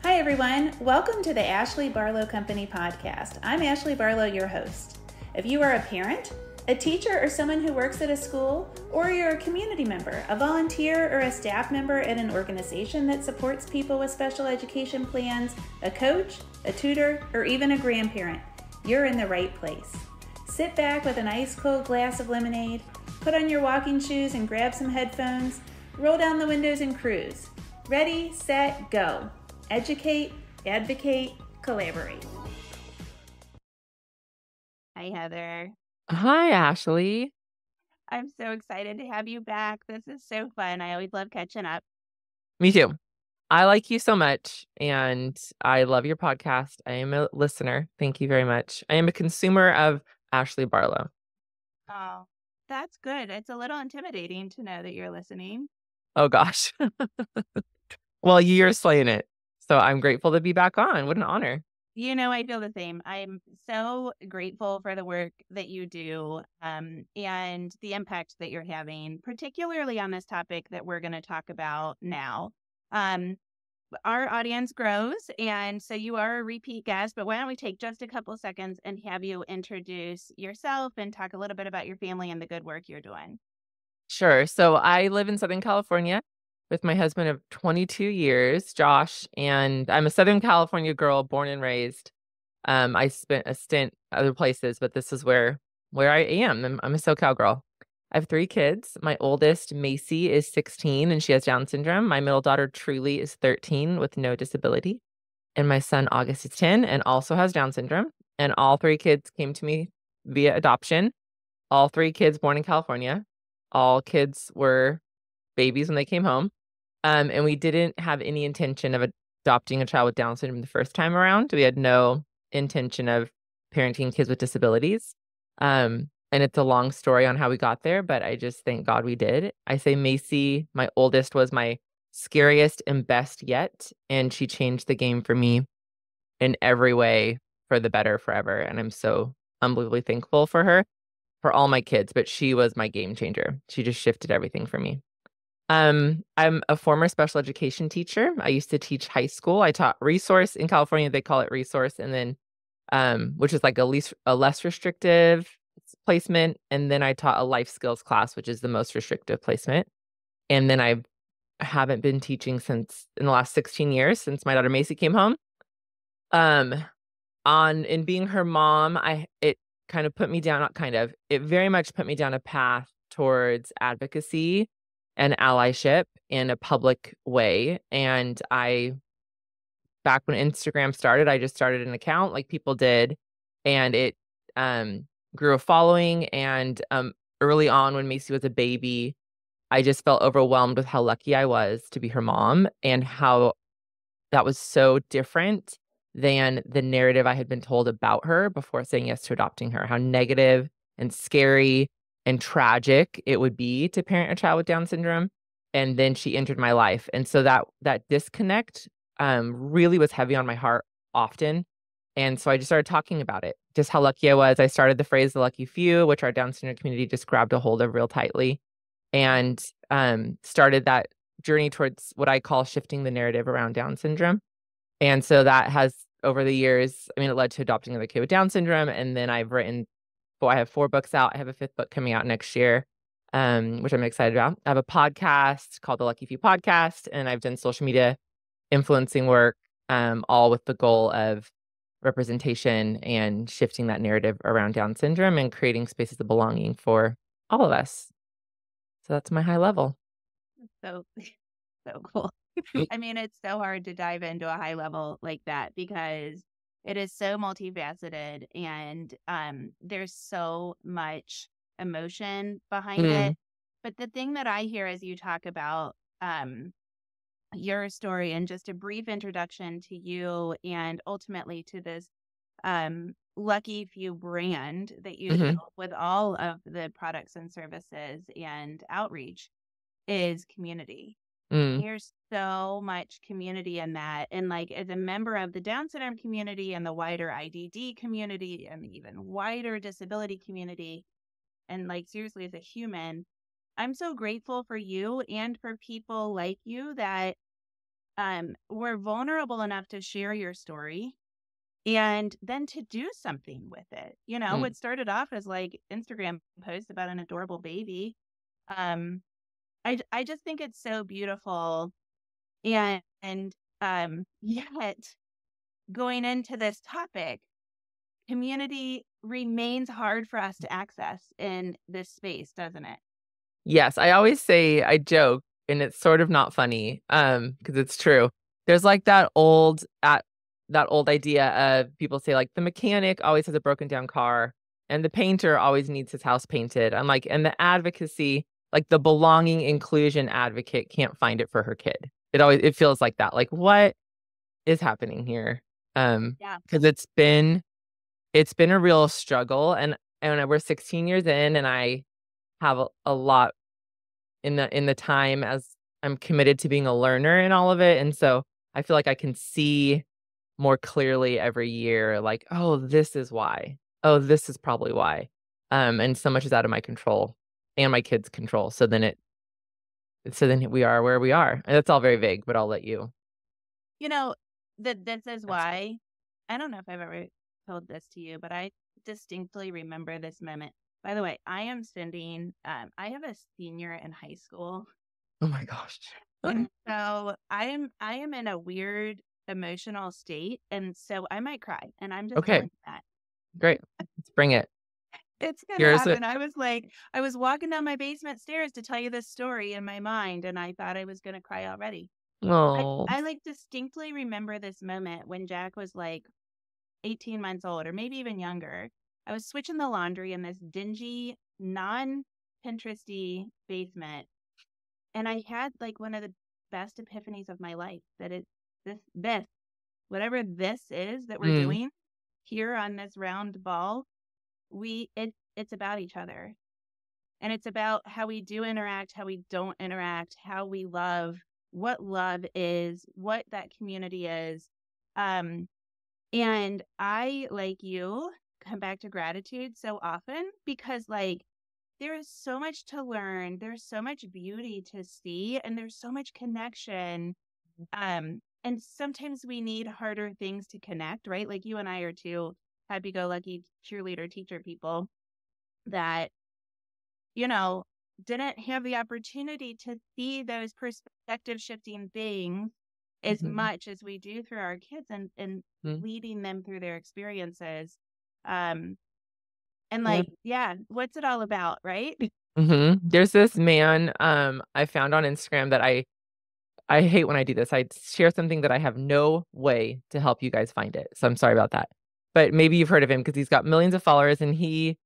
Hi, everyone. Welcome to the Ashley Barlow Company podcast. I'm Ashley Barlow, your host. If you are a parent, a teacher, or someone who works at a school, or you're a community member, a volunteer, or a staff member at an organization that supports people with special education plans, a coach, a tutor, or even a grandparent, you're in the right place. Sit back with an ice cold glass of lemonade, put on your walking shoes and grab some headphones, roll down the windows and cruise. Ready, set, go. Educate, advocate, collaborate. Hi, Heather. Hi, Ashley. I'm so excited to have you back. This is so fun. I always love catching up. Me too. I like you so much, and I love your podcast. I am a listener. Thank you very much. I am a consumer of Ashley Barlow. Oh, that's good. It's a little intimidating to know that you're listening. Oh, gosh. Well, you're slaying it. So I'm grateful to be back on. What an honor. You know, I feel the same. I'm so grateful for the work that you do and the impact that you're having, particularly on this topic that we're going to talk about now. Our audience grows, and so you are a repeat guest, but why don't we take just a couple seconds and have you introduce yourself and talk a little bit about your family and the good work you're doing. Sure. So I live in Southern California with my husband of 22 years, Josh, and I'm a Southern California girl, born and raised. I spent a stint other places, but this is where I am. I'm a SoCal girl. I have 3 kids. My oldest, Macy, is 16 and she has Down syndrome. My middle daughter, Truly, is 13 with no disability. And my son, August, is 10 and also has Down syndrome. And all 3 kids came to me via adoption. All 3 kids born in California. All kids were babies when they came home. And we didn't have any intention of adopting a child with Down syndrome the first time around. We had no intention of parenting kids with disabilities. And it's a long story on how we got there, but I just thank God we did. I say Macy, my oldest, was my scariest and best yet, and she changed the game for me in every way for the better forever. And I'm so unbelievably thankful for her, for all my kids, but she was my game changer. She just shifted everything for me. I'm a former special education teacher. I used to teach high school. I taught resource in California. They call it resource, and then which is like a less restrictive placement. And then I taught a life skills class, which is the most restrictive placement. And then I haven't been teaching since in the last 16 years since my daughter Macy came home. In being her mom, it kind of put me down, not kind of, it very much put me down a path towards advocacy and allyship in a public way. And back when Instagram started, I just started an account like people did, and it grew a following. And early on, when Macy was a baby, I just felt overwhelmed with how lucky I was to be her mom and how that was so different than the narrative I had been told about her before saying yes to adopting her, how negative and scary and tragic it would be to parent a child with Down syndrome. And then she entered my life. And so that disconnect really was heavy on my heart often. And so I just started talking about it, just how lucky I was. I started the phrase, the lucky few, which our Down syndrome community just grabbed a hold of real tightly, and started that journey towards what I call shifting the narrative around Down syndrome. And so that has, over the years, it led to adopting another kid with Down syndrome. And then I have 4 books out. I have a 5th book coming out next year, which I'm excited about. I have a podcast called The Lucky Few Podcast, and I've done social media influencing work, all with the goal of representation and shifting that narrative around Down syndrome and creating spaces of belonging for all of us. So that's my high level. So cool. It's so hard to dive into a high level like that because it is so multifaceted and there's so much emotion behind it. But the thing that I hear as you talk about your story and just a brief introduction to you and ultimately to this Lucky Few brand that you built with all of the products and services and outreach is community. There's so much community in that. And like as a member of the Down syndrome community and the wider IDD community and the even wider disability community, and like seriously as a human, I'm so grateful for you and for people like you that were vulnerable enough to share your story and then to do something with it. What started off as like Instagram post about an adorable baby. I just think it's so beautiful. And yet going into this topic, community remains hard for us to access in this space, doesn't it? Yes, I always say, I joke, and it's sort of not funny, because it's true. There's like that old idea of people say like the mechanic always has a broken down car and the painter always needs his house painted. I'm like, and the advocacy, like the belonging inclusion advocate can't find it for her kid. It feels like that. Like, what is happening here? Yeah. Because it's been a real struggle, and we're 16 years in, and I have a lot in the time as I'm committed to being a learner in all of it. And so I feel like I can see more clearly every year, like, oh, this is why. Oh, this is probably why. And so much is out of my control and my kids' control. So then we are where we are. And that's all very vague, but I'll let you. This is why. I don't know if I've ever told this to you, but I distinctly remember this moment. By the way, I am sending, I have a senior in high school. Oh my gosh. And so I am in a weird emotional state. And so I might cry. And I'm just telling you that. Great. Let's bring it. It's going to happen. I was walking down my basement stairs to tell you this story in my mind. And I thought I was going to cry already. Oh. I like distinctly remember this moment when Jack was like 18 months old or maybe even younger. I was switching the laundry in this dingy, non-Pinteresty basement. And I had like one of the best epiphanies of my life that whatever this is that we're doing here on this round ball, it's about each other. And it's about how we do interact, how we don't interact, how we love, what love is, what that community is. And I, like you, come back to gratitude so often because like there is so much to learn. There's so much beauty to see and there's so much connection. And sometimes we need harder things to connect, right? Like you and I are two happy-go-lucky cheerleader teacher people that, didn't have the opportunity to see those perspective shifting things as much as we do through our kids and leading them through their experiences. And like, what's it all about, right? There's this man I found on Instagram that I hate when I do this. I share something that I have no way to help you guys find it. So I'm sorry about that. But maybe you've heard of him because he's got millions of followers, and he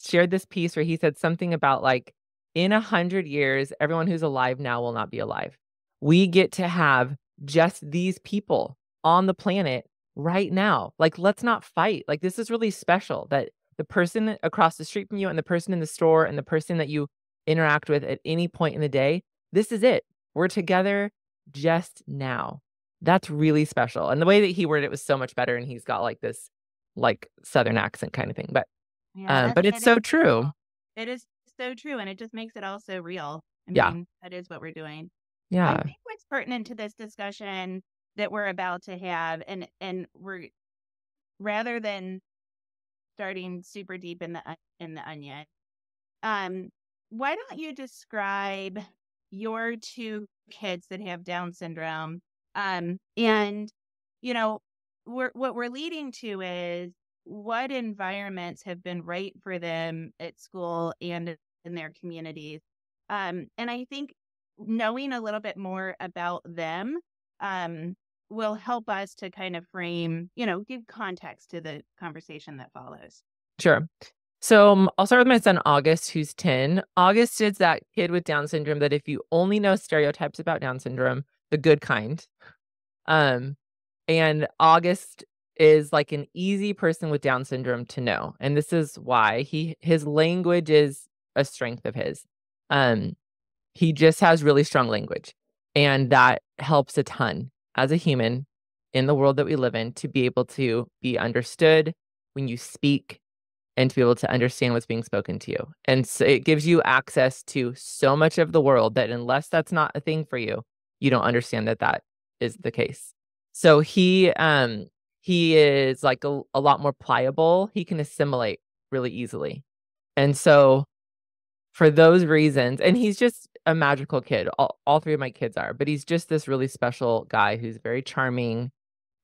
shared this piece where he said something about like, in 100 years, everyone who's alive now will not be alive. We get to have just these people on the planet right now. Like, let's not fight. Like, this is really special that the person across the street from you and the person in the store and the person that you interact with at any point in the day, this is it. We're together just now. That's really special. And the way that he worded it was so much better. And he's got like this like Southern accent kind of thing. But it's so true. It is so true. And it just makes it all so real. I mean, that is what we're doing. Yeah. I think what's pertinent to this discussion that we're about to have, and we're, rather than starting super deep in the onion, why don't you describe your two kids that have Down syndrome? And what we're leading to is what environments have been right for them at school and in their communities. And I think knowing a little bit more about them will help us to kind of frame, give context to the conversation that follows. Sure. So I'll start with my son, August, who's 10. August is that kid with Down syndrome that if you only know stereotypes about Down syndrome, the good kind. And August is like an easy person with Down syndrome to know. And this is why his language is a strength of his. He just has really strong language. And that helps a ton as a human in the world that we live in to be able to be understood when you speak and to be able to understand what's being spoken to you. And so it gives you access to so much of the world that unless that's not a thing for you, you don't understand that is the case. So he is like a lot more pliable. He can assimilate really easily. And so for those reasons, and he's just a magical kid. All three of my kids are, but he's just this really special guy who's very charming.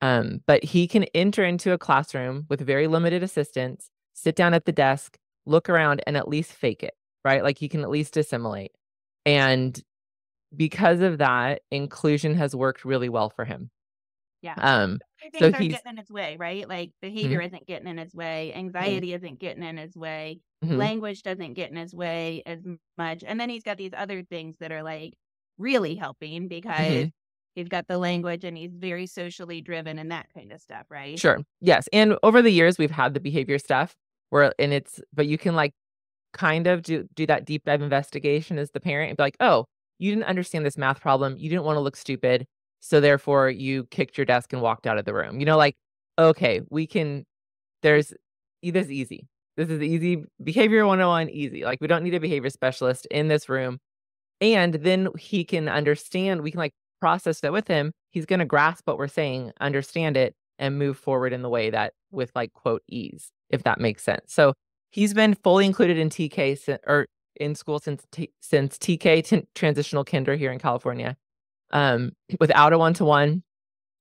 But he can enter into a classroom with very limited assistance, sit down at the desk, look around, and at least fake it, right? Like he can at least assimilate. And because of that, inclusion has worked really well for him. Yeah. So Things aren't he's getting in his way, right? Like behavior isn't getting in his way, anxiety isn't getting in his way, language doesn't get in his way as much. And then he's got these other things that are like really helping because he's got the language and he's very socially driven and that kind of stuff, right? Sure. Yes. And over the years we've had the behavior stuff but you can like kind of do that deep dive investigation as the parent and be like, oh, you didn't understand this math problem. You didn't want to look stupid. So therefore you kicked your desk and walked out of the room. Like, okay, this is easy. This is easy. Behavior 101, easy. Like we don't need a behavior specialist in this room. And then he can understand, we can like process that with him. He's going to grasp what we're saying, understand it, and move forward in the way that with like quote ease, if that makes sense. So he's been fully included in TK or in school since TK, transitional kinder here in California. Without a one-to-one,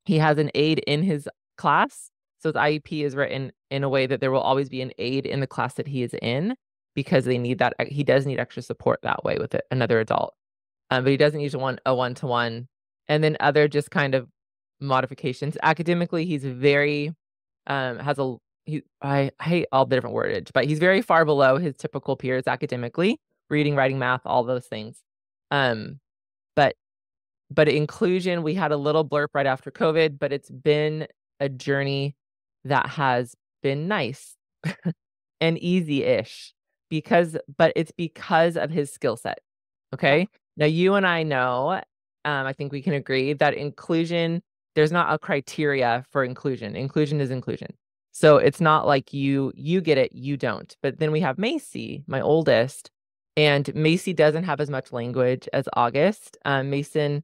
he has an aide in his class. So his IEP is written in a way that there will always be an aide in the class that he is in because they need that. He does need extra support that way with another adult. But he doesn't use a one-to-one. And then other just kind of modifications. Academically, he's very, I hate all the different wordage, but he's very far below his typical peers academically, reading, writing, math, all those things. But inclusion, we had a little blurb right after COVID, but it's been a journey that has been nice and easy-ish but it's because of his skill set. Okay. Yeah. Now you and I know, I think we can agree that inclusion, there's not a criteria for inclusion. Inclusion is inclusion. So it's not like you get it, you don't. But then we have Macy, my oldest, and Macy doesn't have as much language as August. Mason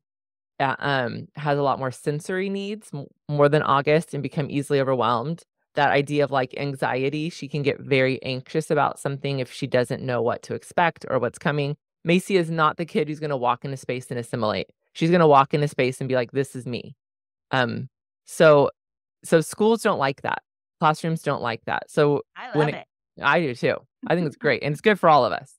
has a lot more sensory needs, more than August, and become easily overwhelmed. That idea of like anxiety, she can get very anxious about something if she doesn't know what to expect or what's coming. Macy is not the kid who's going to walk into space and assimilate. She's going to walk into space and be like, this is me. So schools don't like that. Classrooms don't like that. So I love it. I do too. I think it's great. And it's good for all of us.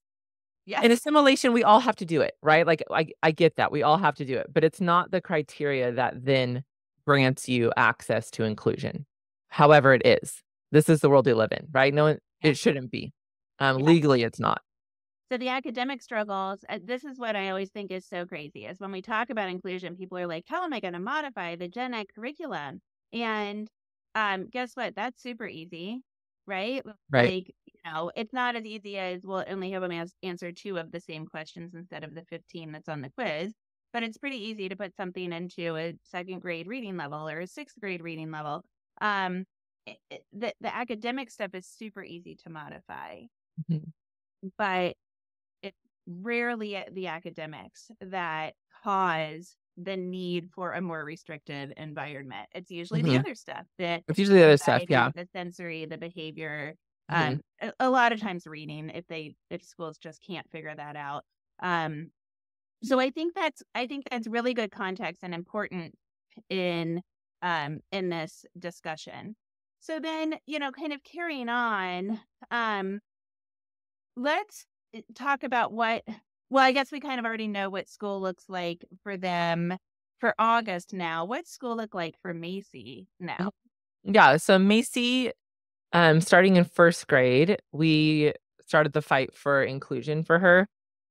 Yes. In assimilation, we all have to do it, right? Like I get that. We all have to do it, but it's not the criteria that then grants you access to inclusion. However, it is. This is the world we live in, right? No, it shouldn't be. Legally, it's not. So the academic struggles, this is what I always think is so crazy, is when we talk about inclusion, people are like, how am I going to modify the gen ed curriculum? And guess what? That's super easy, right? Right. Like, it's not as easy as, well, only have them answer 2 of the same questions instead of the 15 that's on the quiz. But it's pretty easy to put something into a 2nd grade reading level or a 6th grade reading level. The academic stuff is super easy to modify, but it's rarely the academics that cause the need for a more restrictive environment. It's usually the other stuff. It's usually the other stuff, yeah. The sensory, the behavior, a lot of times reading, if schools just can't figure that out. So I think that's really good context and important in this discussion. So then, kind of carrying on, let's talk about I guess we kind of already know what school looks like for them for August now. What's school look like for Macy now? Yeah. So Macy, starting in 1st grade, we started the fight for inclusion for her.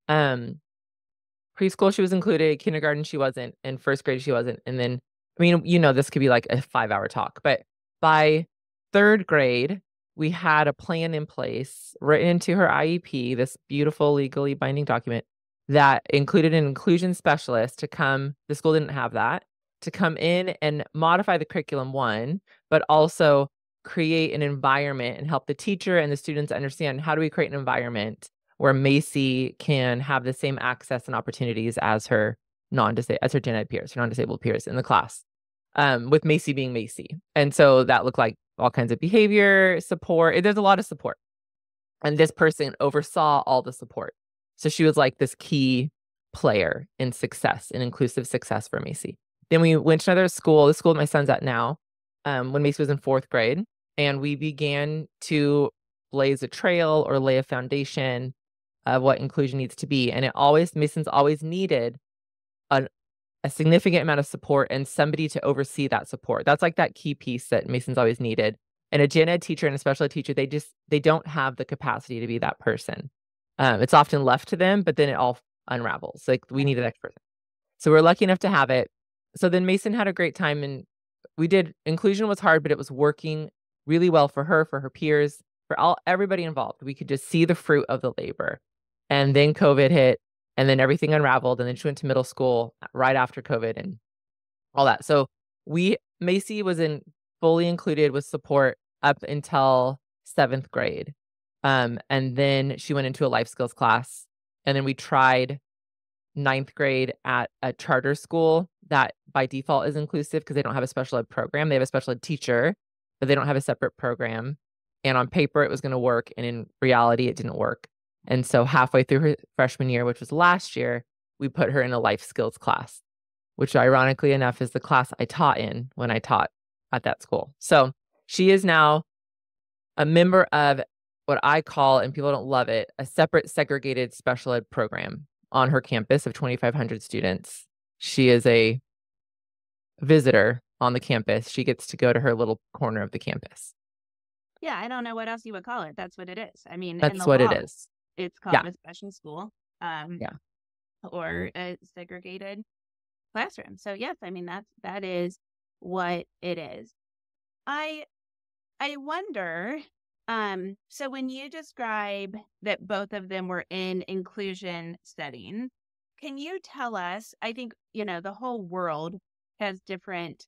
Preschool, she was included. Kindergarten, she wasn't. In 1st grade, she wasn't. And then, this could be like a 5-hour talk. But by 3rd grade, we had a plan in place written into her IEP, this beautiful legally binding document that included an inclusion specialist to come. The school didn't have that, to come in and modify the curriculum, one, but also create an environment and help the teacher and the students understand, how do we create an environment where Macy can have the same access and opportunities as her as her gen ed peers, her non-disabled peers in the class, with Macy being Macy. And so that looked like all kinds of behavior support. There's a lot of support. And this person oversaw all the support. So she was like this key player in success, in inclusive success for Macy. Then we went to another school, the school my son's at now, when Macy was in 4th grade. And we began to blaze a trail or lay a foundation of what inclusion needs to be. And Mason's always needed a significant amount of support and somebody to oversee that support. That's like that key piece that Mason's always needed. And a gen ed teacher and a special ed teacher, they don't have the capacity to be that person. It's often left to them, but then it all unravels. Like we need the next person. So we're lucky enough to have it. So then Mason had a great time, and inclusion was hard, but it was working really well for her peers, for everybody involved. We could just see the fruit of the labor. And then COVID hit, and then everything unraveled, and then she went to middle school right after COVID and all that. So Macy was fully included with support up until 7th grade. And then she went into a life skills class. And then we tried 9th grade at a charter school that by default is inclusive because they don't have a special ed program. They have a special ed teacher, but they don't have a separate program. And on paper, it was going to work. And in reality, it didn't work. And so halfway through her freshman year, which was last year, we put her in a life skills class, which ironically enough is the class I taught in when I taught at that school. So she is now a member of what I call, and people don't love it, a separate segregated special ed program on her campus of 2,500 students. She is a visitor on the campus. She gets to go to her little corner of the campus. Yeah, I don't know what else you would call it. That's what it is. I mean, that's what it is. It's called a special school, or a segregated classroom. So yes, I mean that is what it is. I wonder. So when you describe that both of them were in inclusion setting, can you tell us? I think the whole world has different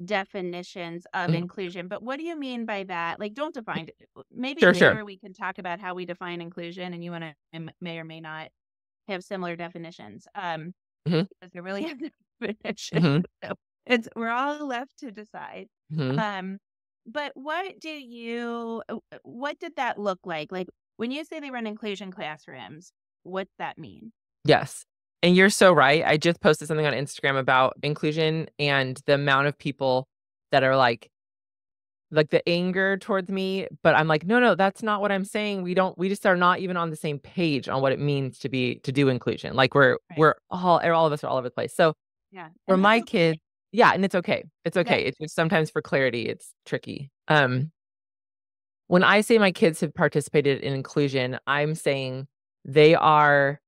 definitions of inclusion, but what do you mean by that? Like, don't define it. Maybe later we can talk about how we define inclusion, and you and I may or may not have similar definitions. Because there really is no definition. So we're all left to decide. But what did that look like? Like when you say they run inclusion classrooms, what's that mean? Yes. And you're so right. I just posted something on Instagram about inclusion and the amount of people that are like the anger towards me. But I'm like, no, that's not what I'm saying. We just are not even on the same page on what it means to do inclusion. Like we're all of us are all over the place. So for my kids, and it's okay. It's okay. Yeah. It's just sometimes for clarity, it's tricky. When I say my kids have participated in inclusion, I'm saying they are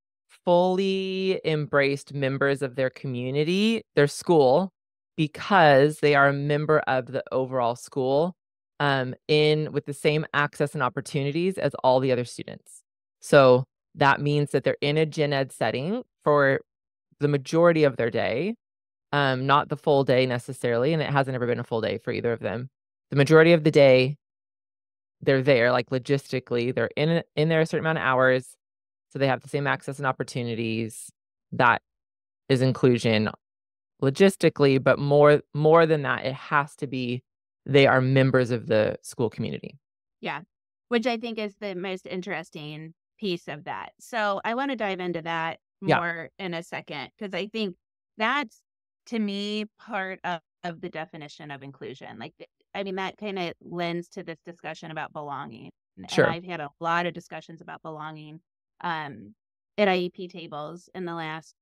fully embraced members of their community, their school, because they are a member of the overall school, with the same access and opportunities as all the other students. So that means that they're in a gen ed setting for the majority of their day, not the full day necessarily, and it hasn't ever been a full day for either of them. The majority of the day, they're there, like logistically, they're in there a certain amount of hours. So they have the same access and opportunities. That is inclusion logistically, but more than that, it has to be they are members of the school community. Yeah, which I think is the most interesting piece of that. So I want to dive into that more in a second, because I think that's, to me, part of the definition of inclusion. Like, I mean, that kind of lends to this discussion about belonging. Sure. And I've had a lot of discussions about belonging at IEP tables in the last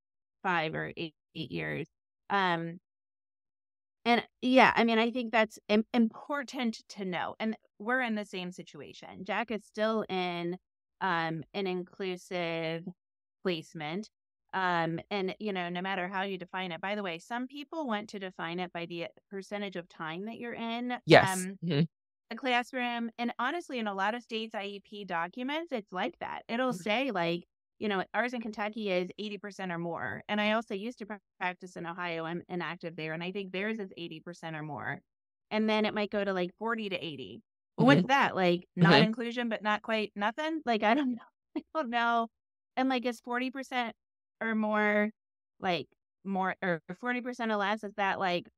5 or 8 years. And yeah, I mean, I think that's important to know. And we're in the same situation. Jack is still in an inclusive placement. And, no matter how you define it, by the way, some people want to define it by the percentage of time that you're in. Yes. A classroom. And honestly, in a lot of states' IEP documents, it's like that. It'll say like, ours in Kentucky is 80% or more. And I also used to practice in Ohio. I'm inactive there. And I think theirs is 80% or more. And then it might go to like 40 to 80. What's that? Like not inclusion, but not quite nothing? Like, I don't know. I don't know. And like, is 40% or more like more or 40% or less? Is that like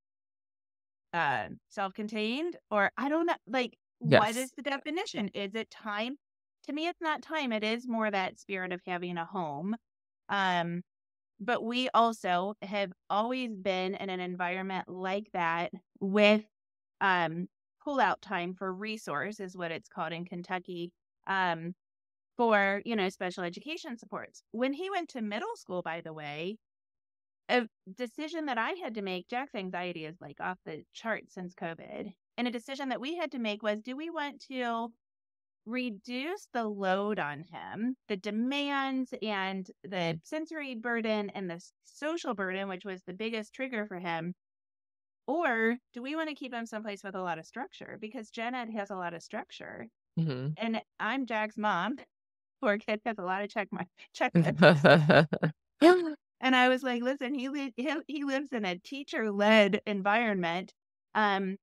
self-contained, or I don't know, like what is Yes. the definition? Is it time? To me, it's not time. It is more that spirit of having a home. Um, but we also have always been in an environment like that with um pull-out time for resource is what it's called in Kentucky. For, special education supports. When he went to middle school, by the way, a decision that I had to make, Jack's anxiety is like off the chart since COVID. And a decision that we had to make was, do we want to reduce the load on him, the demands and the sensory burden and the social burden, which was the biggest trigger for him? Or do we want to keep him someplace with a lot of structure? Because Gen Ed has a lot of structure. Mm-hmm. And I'm Jack's mom. Poor kid has a lot of checklists. And I was like, listen, he lives in a teacher-led environment. I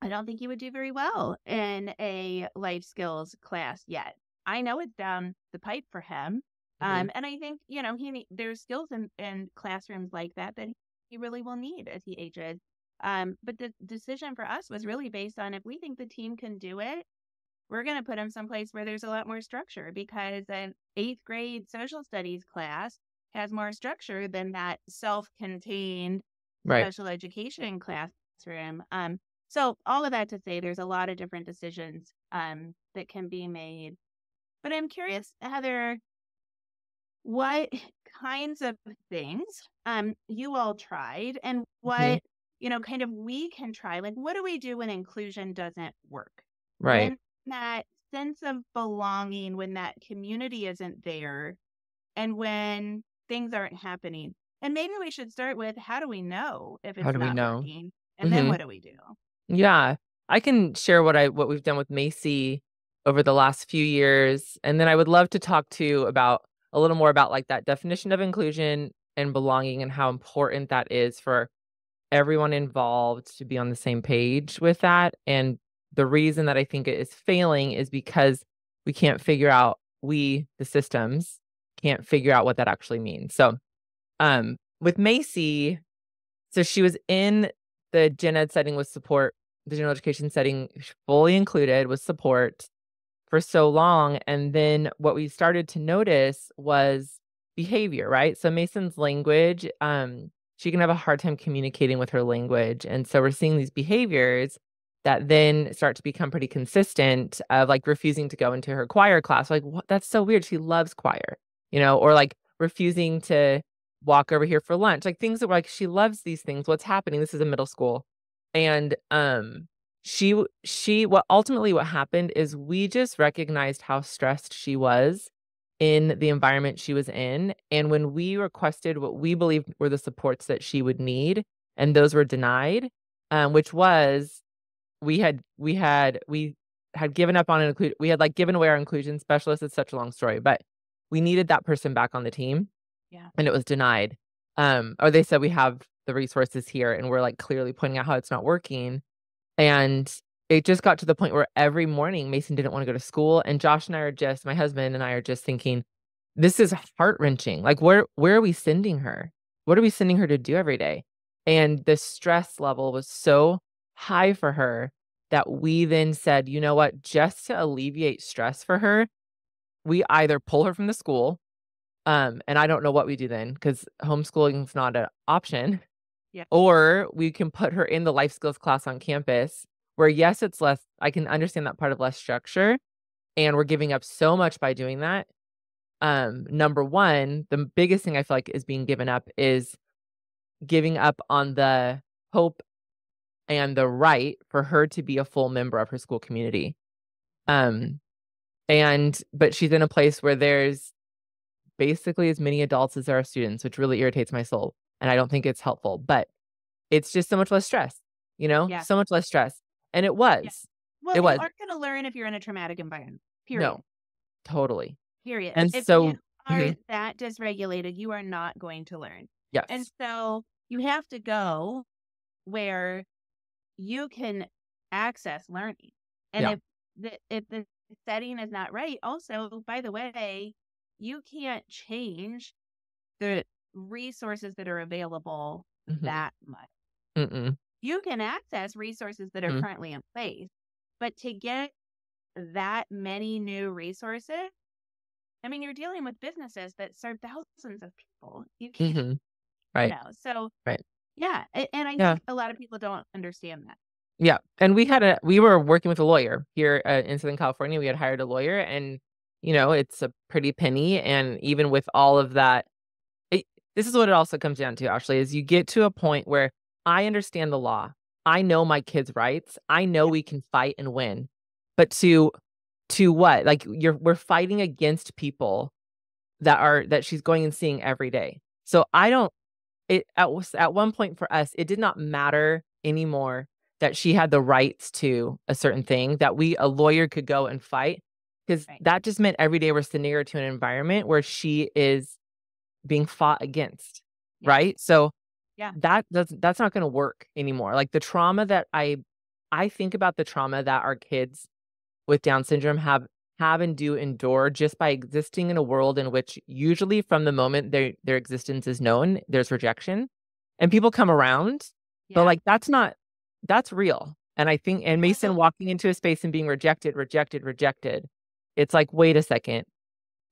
don't think he would do very well in a life skills class yet. I know it's down the pipe for him. Mhm. And I think, there's skills in classrooms like that he really will need as he ages. But the decision for us was really based on if we think the team can do it, we're going to put him someplace where there's a lot more structure, because an 8th grade social studies class has more structure than that self-contained Right. special education classroom. So all of that to say, there's a lot of different decisions that can be made. But I'm curious, Heather, what kinds of things you all tried, and Mhm. what, kind of we can try. Like, what do we do when inclusion doesn't work? Right. When that sense of belonging, when that community isn't there, and when things aren't happening. And maybe we should start with, how do we know if How it's do we not know? working? And then Mhm. what do we do? Yeah. I can share what we've done with Macy over the last few years, and then I would love to talk to you about a little more about, like, that definition of inclusion and belonging and how important that is for everyone involved to be on the same page with that, and the reason that I think it is failing is because the systems, can't figure out what that actually means. So, with Macy, so she was in the gen ed setting with support, the general education setting, fully included with support for so long, and then what we started to notice was behavior, right? So Mason's language, she can have a hard time communicating with her language, and so we're seeing these behaviors that then start to become pretty consistent of, like, refusing to go into her choir class. Like, "What? That's so weird, she loves choir," or, like, refusing to walk over here for lunch, like, things that were like, she loves these things, what's happening? This is a middle school, and, what happened is we just recognized how stressed she was in the environment she was in, and when we requested what we believed were the supports that she would need, and those were denied, which was we had given up on we had, like, given away our inclusion specialist. It's such a long story, but we needed that person back on the team, Yeah. and it was denied. Or they said, "We have the resources here," and we're, like, clearly pointing out how it's not working. And it just got to the point where every morning Mason didn't wanna go to school, and Josh and I are just my husband and I are just thinking, "This is heart-wrenching." Like, where are we sending her? What are we sending her to do every day? And the stress level was so high for her that we then said, "You know what? Just to alleviate stress for her, we either pull her from the school," and I don't know what we do then, because homeschooling is not an option, Yeah. or we can put her in the life skills class on campus where, yes, it's less I can understand that part of less structure, and we're giving up so much by doing that. Number 1, the biggest thing I feel like is being given up is giving up on the hope and the right for her to be a full member of her school community. Um, but she's in a place where there's basically as many adults as there are students, which really irritates my soul, and I don't think it's helpful, but it's just so much less stress, Yeah. so much less stress, and it Yeah. was. Well, It you was. aren't going to learn if you're in a traumatic environment. Period. No, totally. Period. And If you so are mhm, that dysregulated, you are not going to learn. And yes. so you have to go where you can access learning. And Yeah. if the setting is not right, also, by the way, you can't change the resources that are available Mhm. that much. Mm-mm. You can access resources that are Mhm. currently in place, but to get that many new resources, I mean, you're dealing with businesses that serve thousands of people. You can't, Mhm. Right. so Right. yeah. And I Yeah. think a lot of people don't understand that. Yeah. And we were working with a lawyer here in Southern California. We had hired a lawyer, and it's a pretty penny. And even with all of that, it, this is what it also comes down to, Ashley, is you get to a point where I understand the law. I know my kids' rights. I know Yeah. we can fight and win. But to what? Like we're fighting against people that she's going and seeing every day. So I don't it at one point for us, it did not matter anymore that she had the rights to a certain thing, that a lawyer could go and fight, because Right. that just meant every day we're sending her to an environment where she is being fought against. Yeah. Right. So Yeah. that's not going to work anymore. Like the trauma that I think about, the trauma that our kids with Down syndrome have and do endure just by existing in a world in which usually from the moment their existence is known, there's rejection and people come around. But Yeah. like that's real. And I think, and Mason walking into a space and being rejected, rejected, rejected. It's like, wait a second.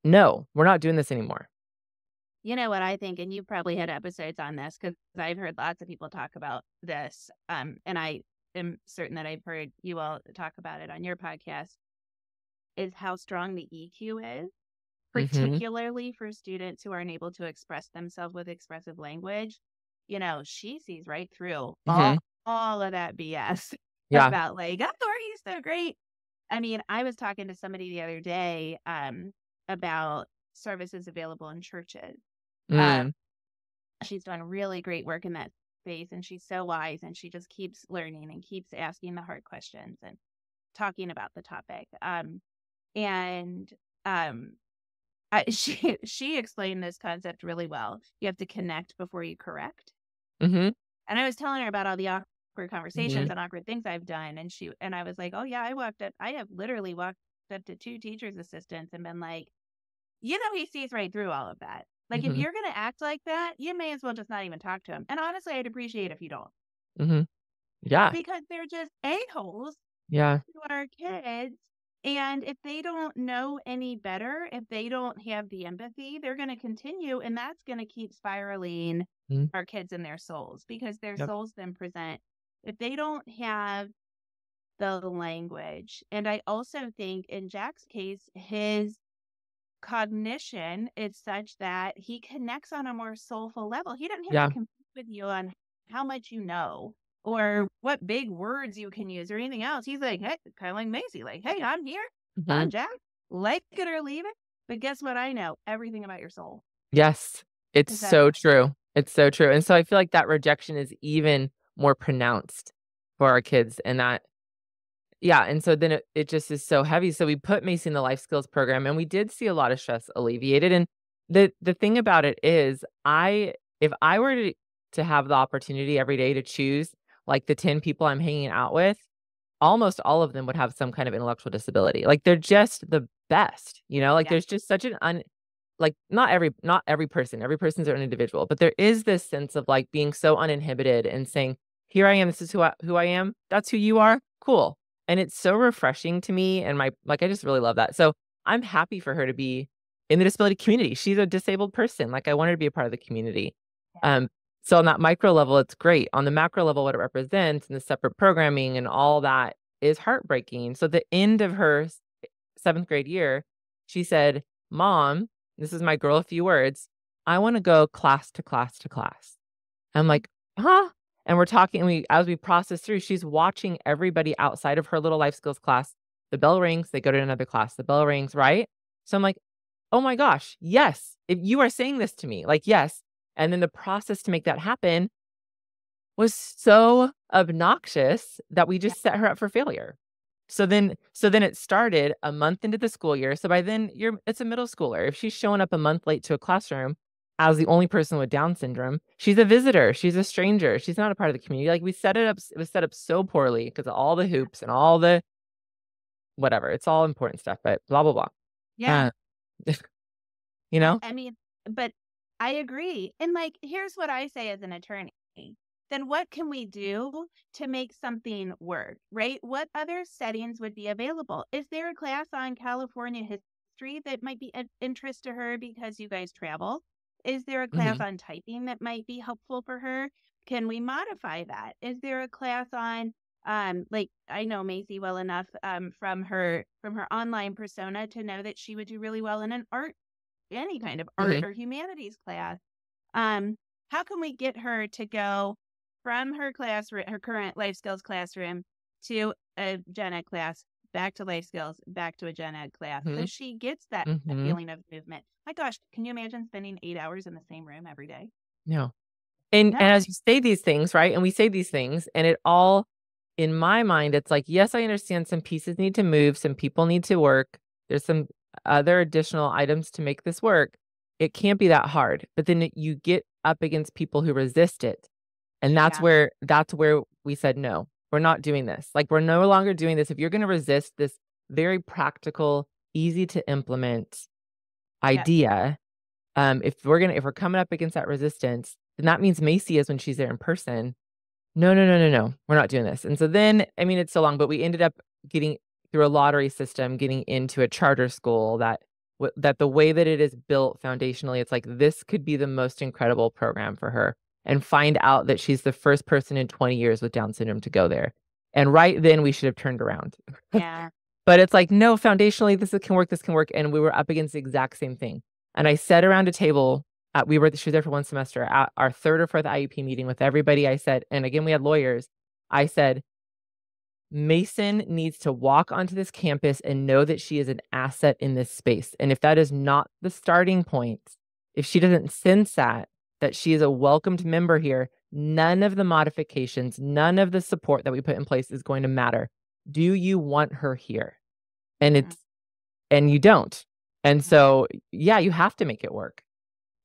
No, we're not doing this anymore. You know what I think, and you've probably had episodes on this because I've heard lots of people talk about this. And I am certain that I've heard you all talk about it on your podcast, is how strong the EQ is, particularly for students who aren't able to express themselves with expressive language. She sees right through all of that BS Yeah. about like, oh, are you so great? I mean, I was talking to somebody the other day about services available in churches. She's doing really great work in that space, and she's so wise, and she just keeps learning and keeps asking the hard questions and talking about the topic. She explained this concept really well. You have to connect before you correct. And I was telling her about all the awkward conversations and awkward things I've done, and I was like, oh yeah, I have literally walked up to 2 teachers' assistants and been like, he sees right through all of that. Like, if you're going to act like that, you may as well just not even talk to him. And honestly, I'd appreciate if you don't. Yeah. Because they're just a-holes Yeah. to our kids. And if they don't know any better, if they don't have the empathy, they're going to continue. And that's going to keep spiraling our kids and their souls, because their souls then present, if they don't have the language. And I also think in Jack's case, his cognition is such that he connects on a more soulful level. He doesn't have to compete with you on how much you know or what big words you can use or anything else. He's like, hey, kind of like Macy, like, hey, I'm here. I'm Jack. Like it or leave it. But guess what? I know everything about your soul. Yes. It's so true. It's so true. And so I feel like that rejection is even more pronounced for our kids, and that, yeah. And so then it just is so heavy. So we put Macy in the life skills program, and we did see a lot of stress alleviated. And the thing about it is, if I were to have the opportunity every day to choose like the 10 people I'm hanging out with, almost all of them would have some kind of intellectual disability. Like they're just the best, like there's just such an like not every person's their own individual, but there is this sense of like being so uninhibited and saying, here I am, this is who I am, that's who you are, cool. And it's so refreshing to me, and I just really love that. So I'm happy for her to be in the disability community. She's a disabled person. Like I want her to be a part of the community. So on that micro level, it's great. On the macro level, what it represents and the separate programming and all that is heartbreaking. So at the end of her 7th grade year, she said, Mom, this is my girl, a few words, I want to go class to class to class. I'm like, huh? And we're talking, and as we process through, she's watching everybody outside of her little life skills class. The bell rings, they go to another class. The bell rings, right? So I'm like, oh my gosh, yes. If you are saying this to me, like, yes. And then the process to make that happen was so obnoxious that we just set her up for failure. So then it started a month into the school year. So by then it's a middle schooler. If she's showing up a month late to a classroom as the only person with Down syndrome, she's a visitor. She's a stranger. She's not a part of the community. Like it was set up so poorly because of all the hoops and all the whatever. It's all important stuff, but blah, blah, blah. Yeah. You know? I mean, but I agree. And like, here's what I say as an attorney. Then what can we do to make something work, right? What other settings would be available? Is there a class on California history that might be of interest to her because you guys travel? Is there a class Mhm. on typing that might be helpful for her? Can we modify that? Is there a class on like I know Macy well enough from her online persona to know that she would do really well in an art, any kind of art Mhm. or humanities class. Um, how can we get her to go from her classroom, her current life skills classroom, to a gen ed class, back to life skills, back to a gen ed class, so Mhm. she gets that Mhm. feeling of movement? My gosh, can you imagine spending 8 hours in the same room every day? No. And No. as you say these things, right? And we say these things, and it all in my mind, it's like, yes, I understand some pieces need to move, some people need to work. There's some other additional items to make this work. It can't be that hard. But then you get up against people who resist it. And Yeah. that's where we said, no, we're not doing this. Like, we're no longer doing this. If you're going to resist this very practical, easy to implement Yep. idea, if we're coming up against that resistance, then that means Macy is when she's there in person. No, no, no, no, no. We're not doing this. And so then, I mean, it's so long, but we ended up getting through a lottery system, getting into a charter school that the way that it is built foundationally, it's like this could be the most incredible program for her. And find out that she's the first person in 20 years with Down syndrome to go there. And right then we should have turned around. Yeah. But it's like, no, foundationally, can work, this can work. And we were up against the exact same thing. And I sat around a table. She was there for one semester. At our third or fourth IUP meeting with everybody, I said, and again, we had lawyers. I said, Mason needs to walk onto this campus and know that she is an asset in this space. And if that is not the starting point, if she doesn't sense that she is a welcomed member here, none of the modifications, none of the support that we put in place is going to matter. Do you want her here? And Mhm. you don't. And Mhm. so, yeah, you have to make it work.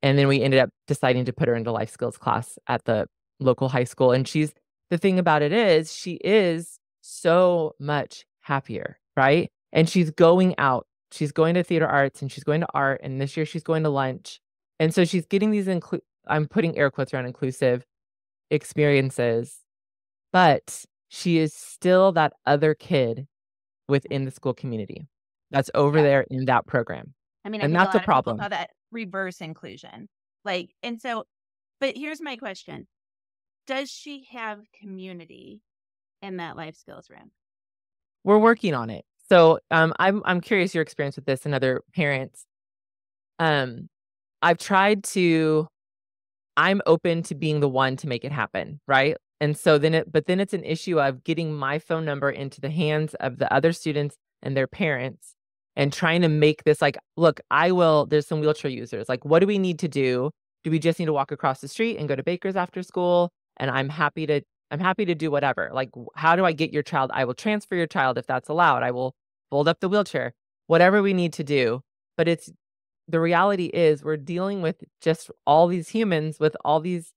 And then we ended up deciding to put her into life skills class at the local high school. And the thing about it is, she is so much happier, right? And she's going out. She's going to theater arts and she's going to art. And this year she's going to lunch. And so she's getting these I'm putting air quotes around inclusive experiences, but she is still that other kid within the school community that's over Yeah. there in that program. I mean, I And think a that's a lot of people problem. call that reverse inclusion. Like, and so, but here's my question. Does she have community in that life skills room? We're working on it. So, I'm curious your experience with this and other parents. Um, I've tried to I'm open to being the one to make it happen, right? And so then it's an issue of getting my phone number into the hands of the other students and their parents and trying to make this like, look, there's some wheelchair users. Like, what do we need to do? Do we just need to walk across the street and go to Baker's after school? And I'm happy to do whatever. Like, how do I get your child? I will transfer your child if that's allowed. I will fold up the wheelchair, whatever we need to do. But the reality is we're dealing with just all these humans with all these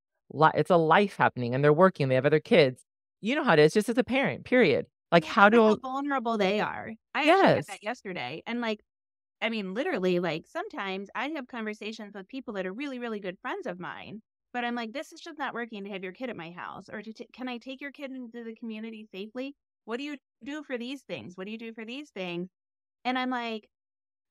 it's a life happening and they're working, they have other kids. You know how it is just as a parent, period. Like, Yeah, how but how do vulnerable they are. I actually had yes. that yesterday. And like, I mean, literally, like sometimes I have conversations with people that are really, really good friends of mine, but I'm like, this is just not working to have your kid at my house. Or can I take your kid into the community safely? What do you do for these things? What do you do for these things? And I'm like,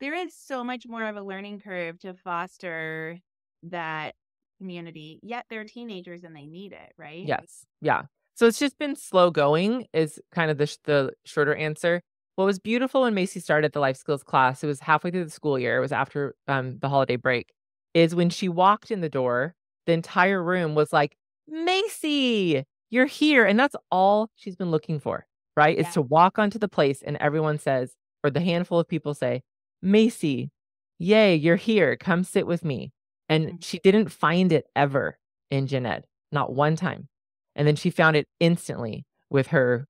there is so much more of a learning curve to foster that community, yet they're teenagers and they need it, right? Yes. Yeah. So it's just been slow going is kind of the shorter answer. What was beautiful when Macy started the life skills class, it was halfway through the school year, it was after the holiday break, is when she walked in the door, the entire room was like, Macy, you're here. And that's all she's been looking for, right? Is Yeah. to walk onto the place and everyone says, or the handful of people say, Macy, yay, you're here. Come sit with me. And Mhm. she didn't find it ever in gen ed. Not one time. And then she found it instantly with her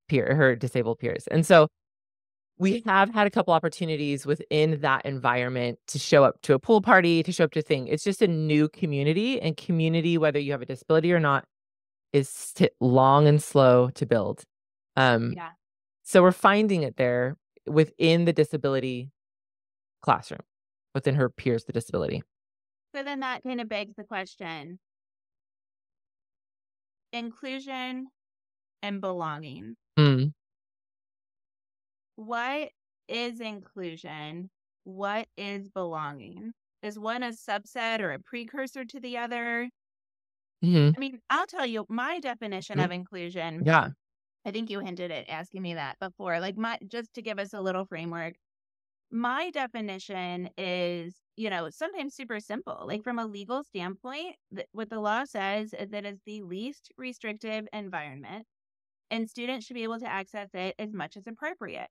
disabled peers. And so we have had a couple opportunities within that environment to show up to a pool party, to show up to a thing. It's just a new community, and community, whether you have a disability or not, is long and slow to build. Yeah. So we're finding it there within the disability classroom, within her peers, the disability. So then that kind of begs the question, inclusion and belonging. Mm. What is inclusion? What is belonging? Is one a subset or a precursor to the other? Hmm. I mean, I'll tell you my definition of inclusion. Yeah. I think you hinted at asking me that before. Like just to give us a little framework, my definition is, sometimes super simple. Like from a legal standpoint, what the law says is that it's the least restrictive environment and students should be able to access it as much as appropriate.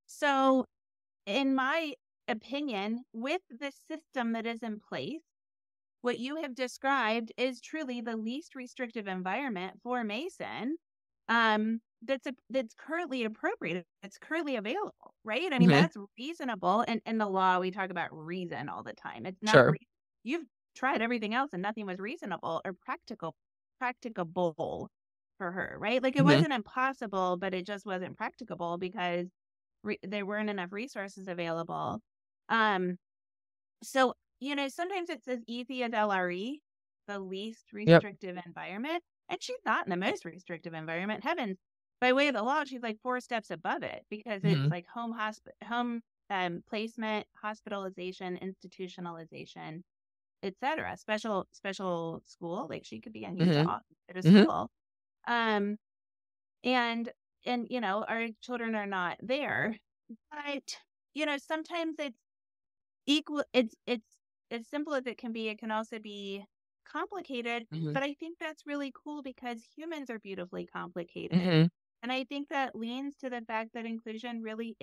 So in my opinion, with the system that is in place, what you have described is truly the least restrictive environment for Mason. That's currently appropriate. It's currently available, right? I mean, Hmm. that's reasonable. And in the law, we talk about reason all the time. It's not. Sure. You've tried everything else, and nothing was reasonable or practicable for her, right? Like it Hmm. wasn't impossible, but it just wasn't practicable because there weren't enough resources available. So, sometimes it's as easy as LRE, the least Yep. restrictive environment. And she's not in the most restrictive environment. Heavens, by way of the law, she's like 4 steps above it because it's Hmm. like home placement, hospitalization, institutionalization, etc. Special school. Like she could be in Hmm. Utah at a Hmm. school. Um, and our children are not there. But, sometimes it's equal. It's as simple as it can be. It can also be complicated, Hmm. but I think that's really cool because humans are beautifully complicated. Hmm. And I think that leans to the fact that inclusion really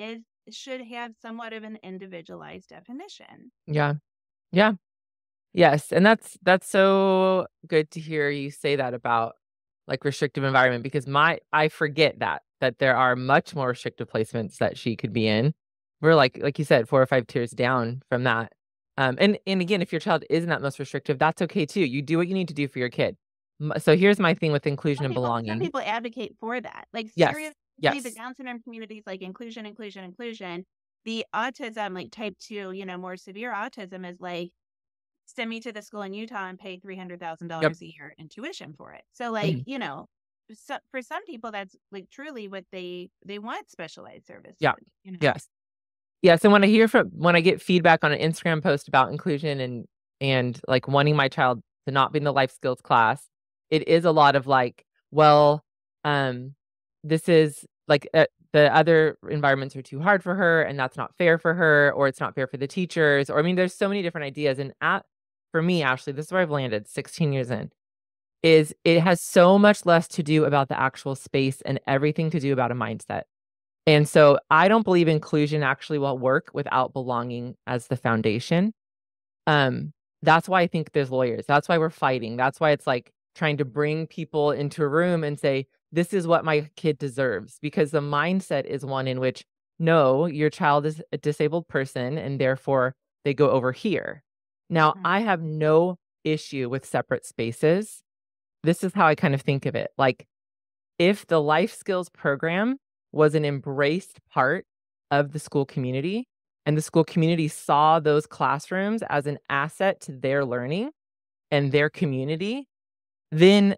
should have somewhat of an individualized definition. Yeah. Yeah. Yes. And that's so good to hear you say that about like restrictive environment, because I forget that there are much more restrictive placements that she could be in. We're like you said, 4 or 5 tiers down from that. And again, if your child isn't that most restrictive, that's okay too. You do what you need to do for your kid. So here's my thing with inclusion and Some belonging. people advocate for that. Like Yes. seriously, the Yes. Down syndrome community is like inclusion. The autism, like type 2, more severe autism is like, send me to the school in Utah and pay $300,000 Yep. a year in tuition for it. So like, Mhm. for some people, that's like truly what they want specialized services. Yeah. Yes. Yes. And when I get feedback on an Instagram post about inclusion and like wanting my child to not be in the life skills class, it is a lot of like, well, um, this is like the other environments are too hard for her, and that's not fair for her, or it's not fair for the teachers, or I mean, there's so many different ideas. And for me, Ashley, this is where I've landed 16 years in, is it has so much less to do about the actual space and everything to do about a mindset. And so I don't believe inclusion actually will work without belonging as the foundation. Um, that's why I think there's lawyers. That's why we're fighting. That's why it's like trying to bring people into a room and say, this is what my kid deserves. Because the mindset is one in which, no, your child is a disabled person and therefore they go over here. Now, Mhm. I have no issue with separate spaces. This is how I kind of think of it. Like, if the life skills program was an embraced part of the school community and the school community saw those classrooms as an asset to their learning and their community, then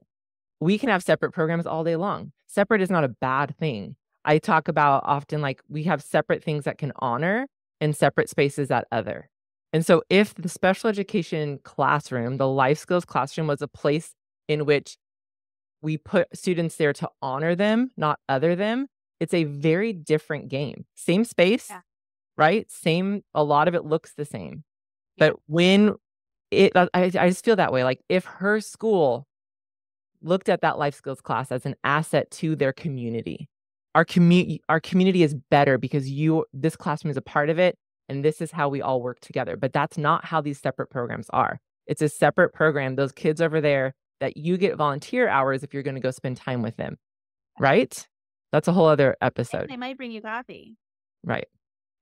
we can have separate programs all day long. Separate is not a bad thing. I talk about often like we have separate things that can honor and separate spaces that other. And so if the special education classroom, the life skills classroom was a place in which we put students there to honor them, not other them, it's a very different game. Same space, Yeah. right? A lot of it looks the same. Yeah. But when I just feel that way. Like if her school looked at that life skills class as an asset to their community, our community is better because this classroom is a part of it, and this is how we all work together. But that's not how these separate programs are. It's a separate program. Those kids over there that you get volunteer hours if you're going to go spend time with them, right? That's a whole other And episode, they might bring you coffee. right?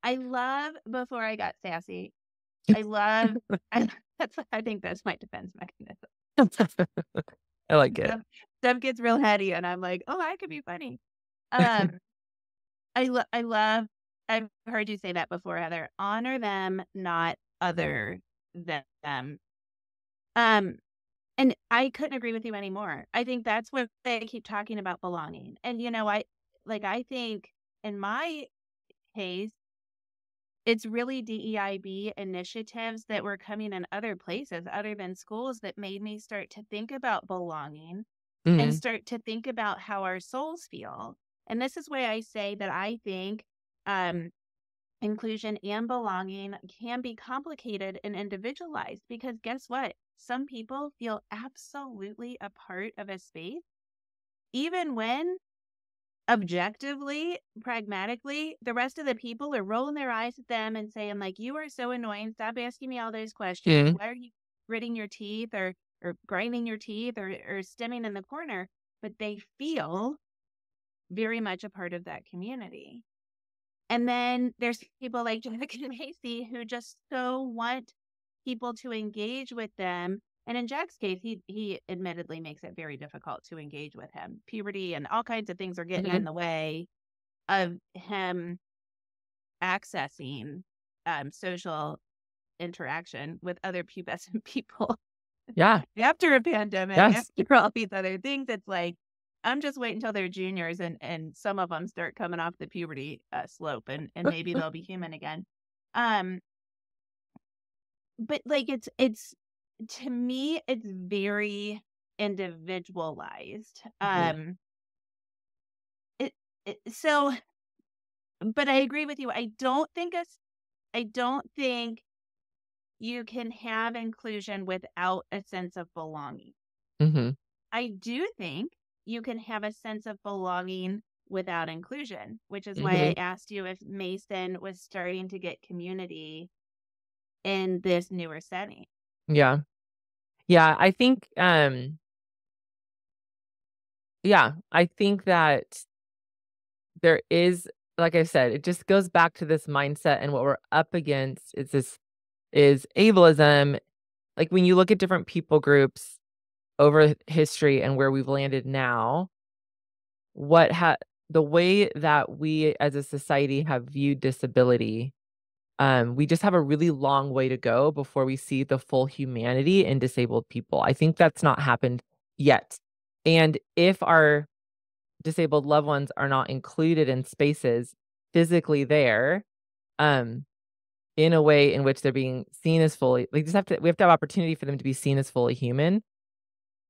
I love, before I got sassy, I think that's my defense mechanism. I like it. Stuff gets real heady and I'm like, oh, I could be funny. Um, I love, I've heard you say that before, Heather. Honor them, not other them. And I couldn't agree with you anymore. I think that's what they keep talking about belonging. And, I think in my case, it's really DEIB initiatives that were coming in other places other than schools that made me start to think about belonging and Mhm. start to think about how our souls feel. And this is why I say that I think um, inclusion and belonging can be complicated and individualized because guess what? Some people feel absolutely a part of a space, even when objectively, pragmatically, the rest of the people are rolling their eyes at them and saying, like, you are so annoying. Stop asking me all those questions. Mhm. Why are you gritting your teeth or grinding your teeth or stimming in the corner? But they feel very much a part of that community. And then there's people like Jack and Macy who just so want people to engage with them. And in Jack's case, he admittedly makes it very difficult to engage with him. Puberty and all kinds of things are getting in Mhm. the way of him accessing social interaction with other pubescent people. Yeah. After a pandemic, Yes. after all these other things, it's like, I'm just waiting until they're juniors and some of them start coming off the puberty slope and maybe they'll be human again. Um, but like it's to me, it's very individualized. Mhm. It, so, but I agree with you. I don't think you can have inclusion without a sense of belonging. Mhm. I do think you can have a sense of belonging without inclusion, which is why I Mhm. asked you if Mason was starting to get community in this newer setting. Yeah. Yeah, I think that there is, like I said, it just goes back to this mindset, and what we're up against is ableism. Like, when you look at different people groups over history and where we've landed now, what ha the way that we as a society have viewed disability, we just have a really long way to go before we see the full humanity in disabled people. I think that's not happened yet. And if our disabled loved ones are not included in spaces physically there, um, in a way in which they're being seen as fully, we have to have opportunity for them to be seen as fully human.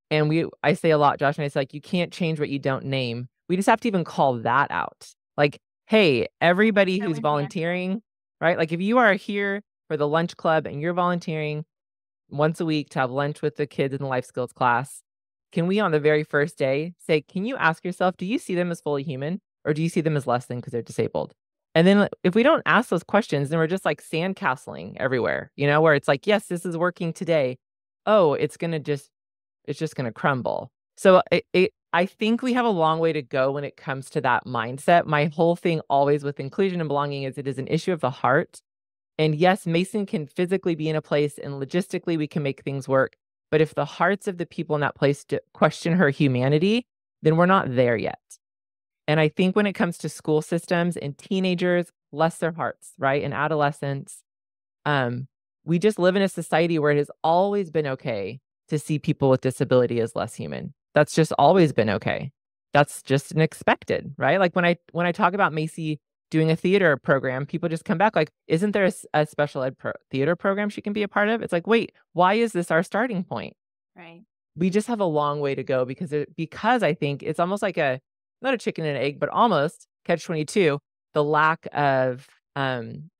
And I say a lot, Josh and I say, like, you can't change what you don't name. We just have to even call that out. Like, hey, everybody So who's intangible. volunteering, right? Like, if you are here for the lunch club and you're volunteering once a week to have lunch with the kids in the life skills class, can we on the very first day say, can you ask yourself, do you see them as fully human or do you see them as less than because they're disabled? And then if we don't ask those questions, then we're just like sandcastling everywhere, where it's like, yes, this is working today. Oh, it's just going to crumble. So I think we have a long way to go when it comes to that mindset. My whole thing always with inclusion and belonging is it is an issue of the heart. And yes, Mason can physically be in a place and logistically we can make things work. But if the hearts of the people in that place question her humanity, then we're not there yet. And I think when it comes to school systems and teenagers, bless their hearts, right? And adolescents, um, we just live in a society where it has always been okay to see people with disability as less human. That's just always been okay. That's just an expected, right? Like when I talk about Macy doing a theater program, people just come back like, isn't there a special ed theater program she can be a part of? It's like, wait, why is this our starting point? Right. We just have a long way to go because I think it's almost like not a chicken and egg, but almost catch 22, the lack of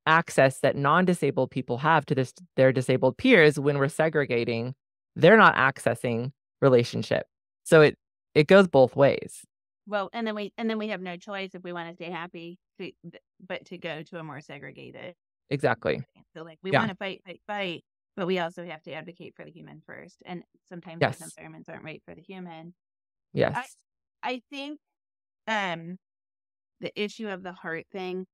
access that non-disabled people have to their disabled peers when we're segregating, they're not accessing relationship. So it goes both ways. Well, and then we have no choice if we want to stay happy but to go to a more segregated. Exactly. So like we Yeah. want to fight, but we also have to advocate for the human first. And sometimes those Yes. environments aren't right for the human. I Yes. I think um the issue of the heart thing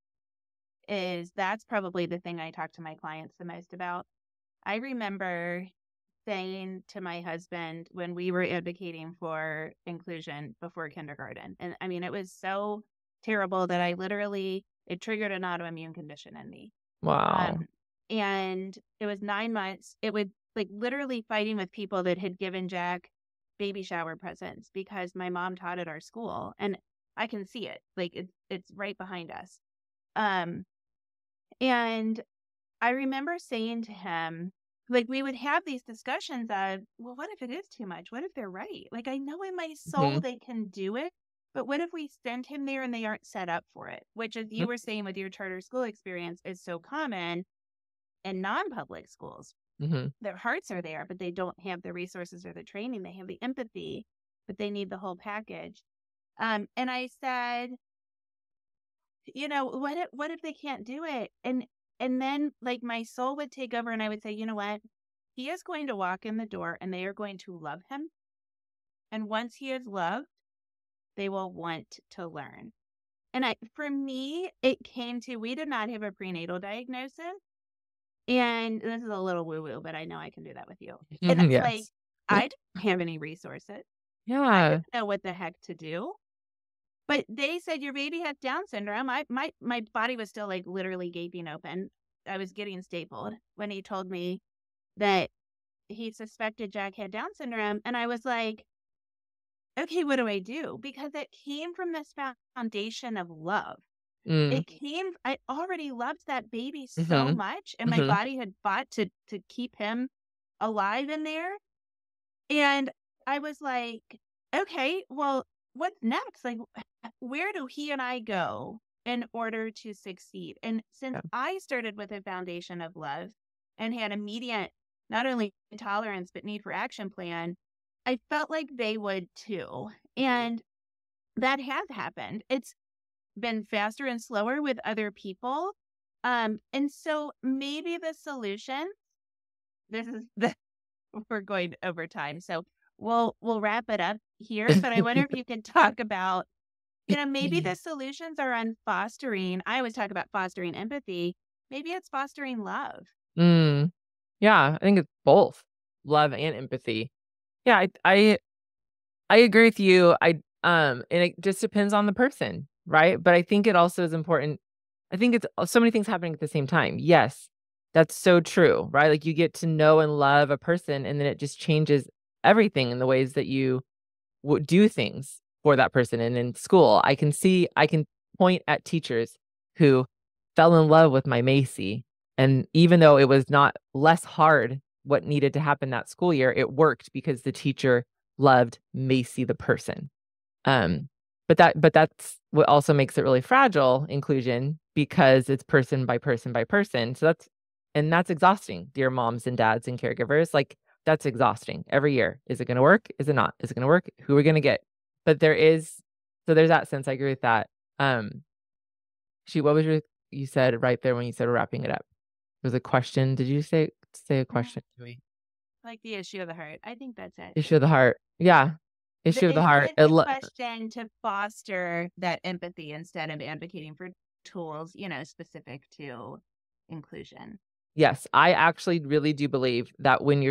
is that's probably the thing I talk to my clients the most about. I remember saying to my husband when we were advocating for inclusion before kindergarten, and I mean, it was so terrible that it triggered an autoimmune condition in me. Wow. Um, and it was 9 months. like literally fighting with people that had given Jack baby shower presents because my mom taught at our school, and I can see it. Like it's right behind us. Um, and I remember saying to him, like, we would have these discussions of, well, what if it is too much? What if they're right? Like, I know in my soul they can do it, but what if we send him there and they aren't set up for it? Which, as you were saying with your charter school experience, is so common in non-public schools. Their hearts are there, but they don't have the resources or the training. They have the empathy, but they need the whole package. And I said, what if they can't do it? And then like my soul would take over and I would say, you know what? He is going to walk in the door and they are going to love him. And once he is loved, they will want to learn. And for me, it came to, we did not have a prenatal diagnosis. And this is a little woo-woo, but I know I can do that with you. And it's like, I didn't have any resources. Yeah. I didn't know what the heck to do. But they said your baby has Down syndrome. My body was still like literally gaping open. I was getting stapled when he told me that he suspected Jack had Down syndrome. And I was like, okay, what do I do? Because it came from this foundation of love. I already loved that baby so much. And my body had fought to keep him alive in there. And I was like, okay, well, what's next? Like, where do he and I go in order to succeed? And since I started with a foundation of love and had immediate, not only tolerance, but need for action plan, I felt like they would too. And that has happened. It's been faster and slower with other people. And so maybe the solution, we're going over time. So we'll wrap it up here, but I wonder if you could talk about, maybe the solutions are on fostering. I always talk about fostering empathy. Maybe it's fostering love. Yeah, I think it's both love and empathy. Yeah, I agree with you. And it just depends on the person, right? But I think it also is important. I think it's so many things happening at the same time. Yes, that's so true, right? Like you get to know and love a person, and then it just changes everything in the ways that you would do things for that person. And in school, I can point at teachers who fell in love with my Macy. And even though it was not less hard what needed to happen that school year, it worked because the teacher loved Macy the person. But that's what also makes it really fragile, inclusion, because it's person by person by person. So that's exhausting, dear moms and dads and caregivers. Like that's exhausting every year. Is it going to work? Is it not? Is it going to work? Who are we going to get? But there's that sense. I agree with that. What was you said right there when you said we're wrapping it up? There was a question. Did you say a question to me? Like the issue of the heart. I think that's it. Issue of the heart. Yeah. Issue of the heart. It's a question to foster that empathy instead of advocating for tools, specific to inclusion. Yes, I actually really do believe that when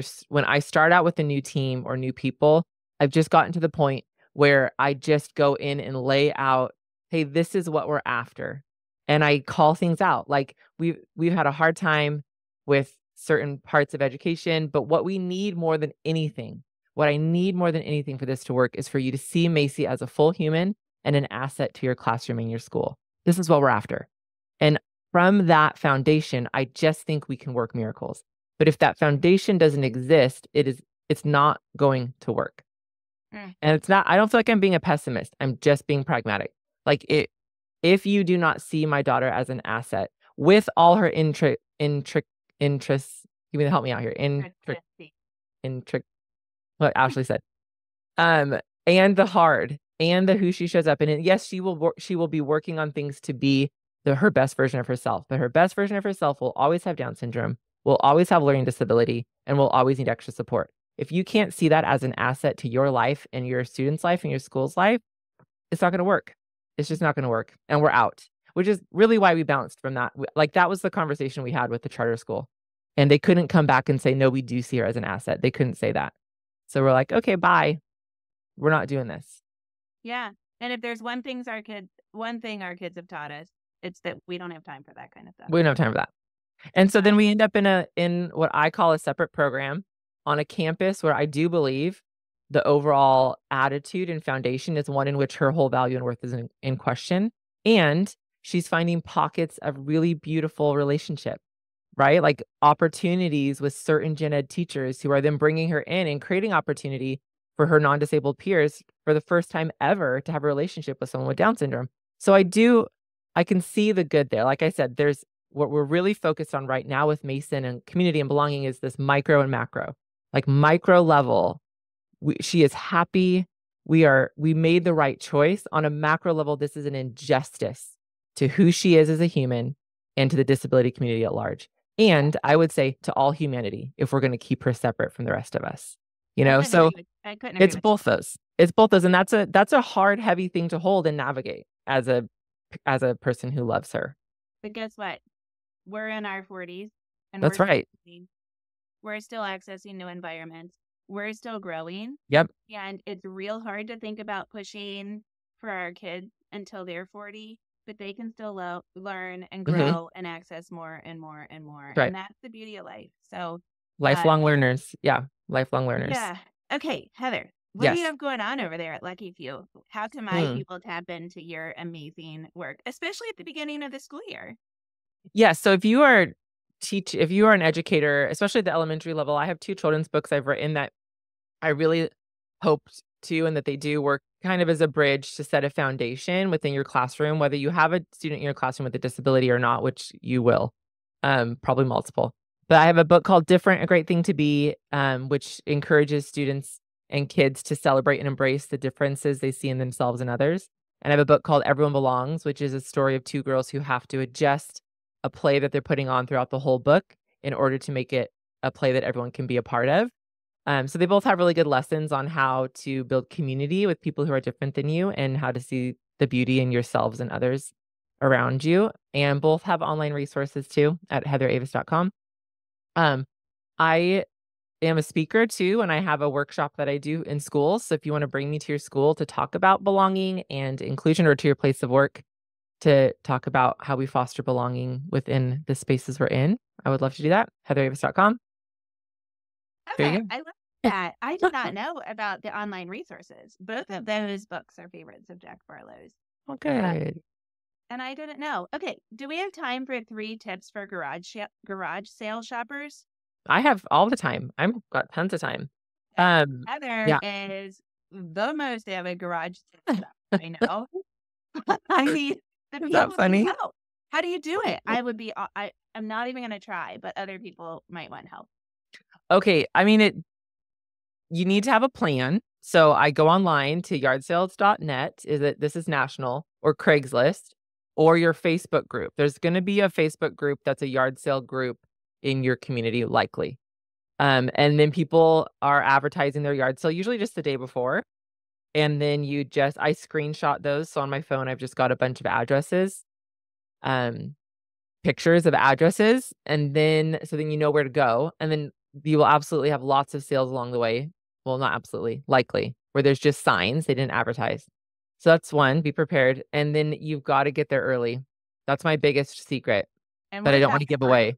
I start out with a new team or new people, I've just gotten to the point where I just go in and lay out, hey, this is what we're after. And I call things out. Like we've had a hard time with certain parts of education, but what I need more than anything for this to work is for you to see Macy as a full human and an asset to your classroom and your school. This is what we're after. And from that foundation, I just think we can work miracles. But if that foundation doesn't exist, it's not going to work. And it's not, I don't feel like I'm being a pessimist. I'm just being pragmatic. Like if you do not see my daughter as an asset with all her interests, you mean help me out here. What Ashley said. And the hard and the who she shows up in. And yes, she will be working on things to be her best version of herself, but her best version of herself will always have Down syndrome, will always have learning disability, and will always need extra support. If you can't see that as an asset to your life and your student's life and your school's life, it's not going to work. It's just not going to work. And we're out, which is really why we bounced from that. Like that was the conversation we had with the charter school, and they couldn't come back and say, no, we do see her as an asset. They couldn't say that. So we're like, okay, bye. We're not doing this. Yeah. And if there's one thing our kids have taught us, it's that we don't have time for that kind of stuff. We don't have time for that. And so then we end up in what I call a separate program on a campus where I do believe the overall attitude and foundation is one in which her whole value and worth is in question. And she's finding pockets of really beautiful relationship, right? Like opportunities with certain gen ed teachers who are then bringing her in and creating opportunity for her non-disabled peers for the first time ever to have a relationship with someone with Down syndrome. So I can see the good there. Like I said, there's what we're really focused on right now with Mason and community and belonging is this micro and macro. Like micro level, she is happy. We made the right choice. On a macro level, this is an injustice to who she is as a human and to the disability community at large. And I would say to all humanity, if we're going to keep her separate from the rest of us, so I couldn't agree it's with both those. It's both those. And that's a hard, heavy thing to hold and navigate as a person who loves her. But guess what? We're in our 40s and That's right. We're still accessing new environments. We're still growing. Yep. And it's real hard to think about pushing for our kids until they're 40, but they can still learn and grow and access more and more and more. Right. And that's the beauty of life. So lifelong learners. Yeah. Lifelong learners. Yeah. Okay, Heather, what do you have going on over there at Lucky Few? How can my people tap into your amazing work, especially at the beginning of the school year? Yeah. So if you are an educator, especially at the elementary level, I have 2 children's books I've written that I really hoped to, and that they do work kind of as a bridge to set a foundation within your classroom, whether you have a student in your classroom with a disability or not, which you will, probably multiple. But I have a book called Different, A Great Thing to Be, which encourages students and kids to celebrate and embrace the differences they see in themselves and others. And I have a book called Everyone Belongs, which is a story of 2 girls who have to adjust a play that they're putting on throughout the whole book in order to make it a play that everyone can be a part of. So they both have really good lessons on how to build community with people who are different than you and how to see the beauty in yourselves and others around you. And both have online resources too at heatheravis.com. I am a speaker too, and I have a workshop that I do in schools. So if you want to bring me to your school to talk about belonging and inclusion, or to your place of work to talk about how we foster belonging within the spaces we're in, I would love to do that. heatheravis.com. Okay, I love that. I did not know about the online resources. Both of those books are favorites of Jack Barlow's. Okay. And I didn't know. Okay, do we have time for 3 tips for garage sale shoppers? I have all the time. I've got tons of time. Heather is the most avid garage sale shopper I know. I mean, is that funny? How do you do it? I'm not even going to try, but other people might want help. Okay, I mean, you need to have a plan. So I go online to yardsales.net. This is national, or Craigslist, or your Facebook group. There's going to be a Facebook group that's a yard sale group in your community, likely. And then people are advertising their yard sale, usually just the day before. And then I screenshot those. So on my phone, I've just got a bunch of addresses, pictures of addresses. And then you know where to go. And then you will absolutely have lots of sales along the way. Well, not absolutely, likely, where there's just signs. They didn't advertise. So that's one, be prepared. And then you've got to get there early. That's my biggest secret that I don't want to give away.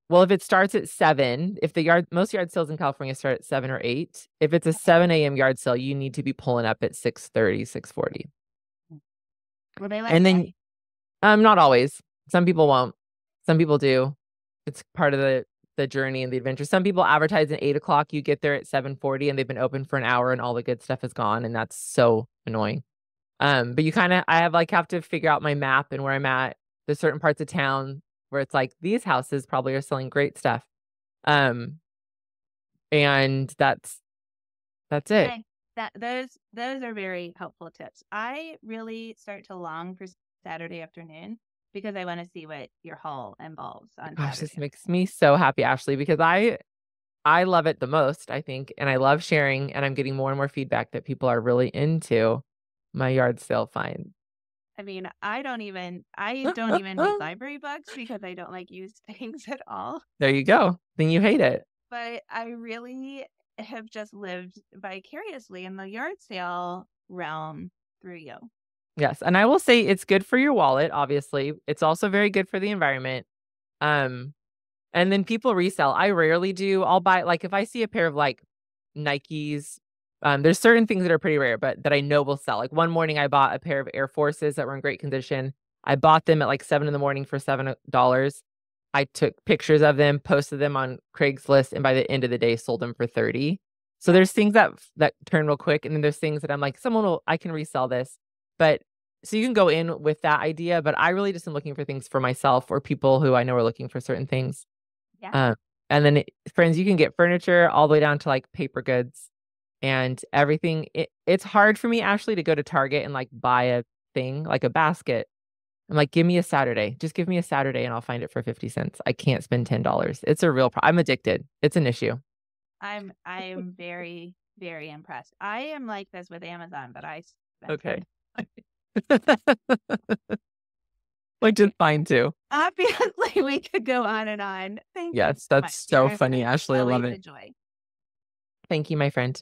Well, if it starts at 7, most yard sales in California start at 7 or 8. If it's a 7 a.m. yard sale, you need to be pulling up at 6:30, 6:40. Will they let and then, not always. Some people won't. Some people do. It's part of the journey and the adventure. Some people advertise at 8 o'clock. You get there at 7:40, and they've been open for an hour, and all the good stuff is gone, and that's so annoying. But I have to figure out my map and where I'm at. There's certain parts of town where it's like, these houses probably are selling great stuff. And that's it. Okay. Those are very helpful tips. I really start to long for Saturday afternoon because I want to see what your haul involves on Gosh, Saturday. this makes me so happy, Ashley, because I love it the most, I think, and I love sharing, and I'm getting more and more feedback that people are really into my yard sale finds. I mean, I don't even read library books because I don't like used things at all. There you go. Then you hate it. But I really have just lived vicariously in the yard sale realm through you. Yes. And I will say it's good for your wallet, obviously. It's also very good for the environment. And then people resell. I rarely do. I'll buy, like, if I see a pair of like Nikes, there's certain things that are pretty rare, but that I know will sell. Like one morning I bought a pair of Air Forces that were in great condition. I bought them at like 7 a.m. for $7. I took pictures of them, posted them on Craigslist, and by the end of the day sold them for 30. So there's things that turn real quick, and then there's things that I'm like, I can resell this. But so you can go in with that idea, but I really just am looking for things for myself or people who I know are looking for certain things. Yeah. And then friends, you can get furniture all the way down to like paper goods and everything. It's hard for me, Ashley, to go to Target and like buy a thing like a basket. I'm like, give me a Saturday. Just give me a Saturday and I'll find it for 50 cents. I can't spend $10. It's a real I'm addicted. It's an issue. I am very, very impressed. I am like this with Amazon, but I spend Okay. Like just fine too. Obviously, we could go on and on. Thank you Yes, so that's much. so You're funny, Ashley. I love always it. a joy. Thank you, my friend.